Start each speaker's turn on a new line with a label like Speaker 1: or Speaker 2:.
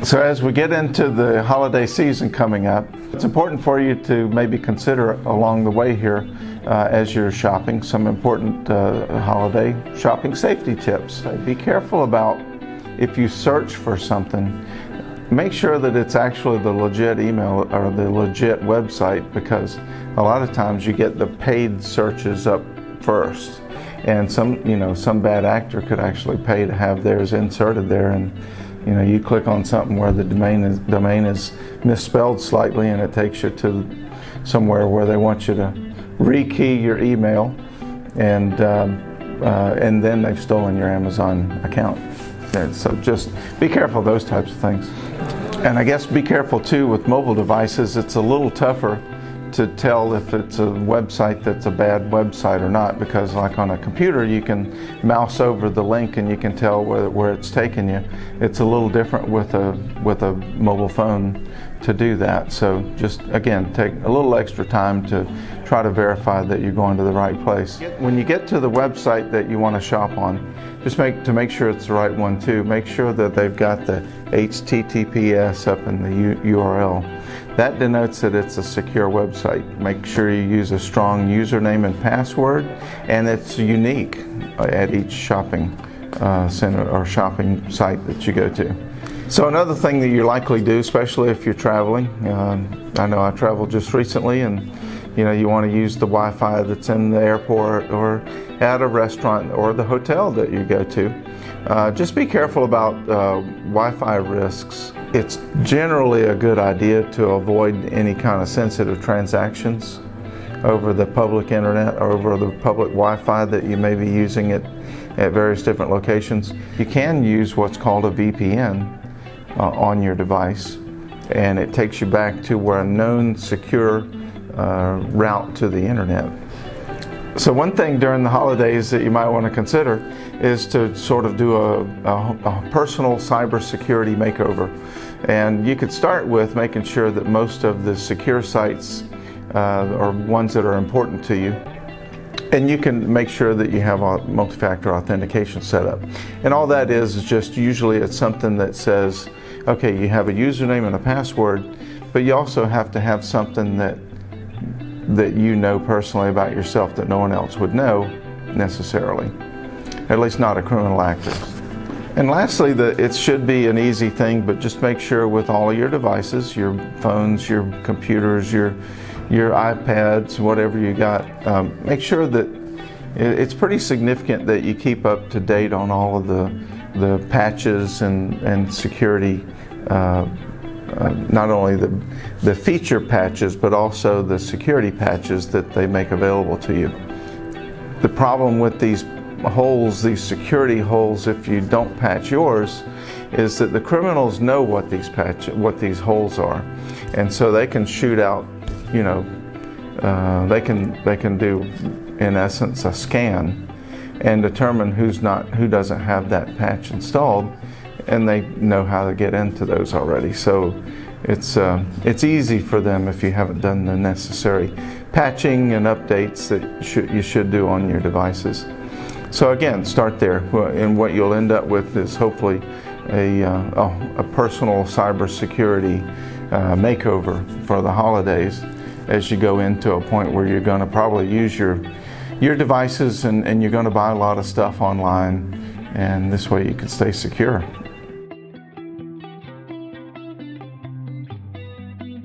Speaker 1: So as we get into the holiday season coming up, it's important for you to maybe consider along the way here as you're shopping some important holiday shopping safety tips. Be careful about if you search for something, make sure that it's actually the legit email or the legit website, because a lot of times you get the paid searches up first, and some bad actor could actually pay to have theirs inserted there, and you click on something where the domain is misspelled slightly, and it takes you to somewhere where they want you to rekey your email, and then they've stolen your Amazon account. And so just be careful of those types of things. And I guess be careful too with mobile devices. It's a little tougher to tell if it's a website that's a bad website or not, because like on a computer you can mouse over the link and you can tell where it's taking you. It's a little different with a mobile phone to do that. So just again, take a little extra time to try to verify that you're going to the right place. When you get to the website that you want to shop on, just make sure it's the right one too. Make sure that they've got the HTTPS up in the URL. That denotes that it's a secure website. Make sure you use a strong username and password, and it's unique at each shopping center or shopping site that you go to. So another thing that you likely do, especially if you're traveling, I know I traveled just recently, and you want to use the Wi-Fi that's in the airport or at a restaurant or the hotel that you go to. Just be careful about Wi-Fi risks. It's generally a good idea to avoid any kind of sensitive transactions over the public internet or over the public Wi-Fi that you may be using at various different locations. You can use what's called a VPN on your device, and it takes you back to where a known secure route to the internet. So one thing during the holidays that you might want to consider is to sort of do a personal cybersecurity makeover. And you could start with making sure that most of the secure sites are ones that are important to you. And you can make sure that you have a multi-factor authentication set up. And all that is just usually it's something that says, okay, you have a username and a password, but you also have to have something that you know personally about yourself that no one else would know necessarily, at least not a criminal actor. And lastly, it should be an easy thing, but just make sure with all of your devices, your phones, your computers, your iPads, whatever you got, make sure that it's pretty significant that you keep up to date on all of the patches and security, not only the feature patches, but also the security patches that they make available to you. The problem with these holes, these security holes, if you don't patch yours, is that the criminals know what these holes are, and so they can shoot out. They can do, in essence, a scan and determine who doesn't have that patch installed, and they know how to get into those already. So it's easy for them if you haven't done the necessary patching and updates that you should do on your devices. So again, start there, and what you'll end up with is hopefully a personal cybersecurity makeover for the holidays, as you go into a point where you're going to probably use your devices and you're going to buy a lot of stuff online, and this way you can stay secure.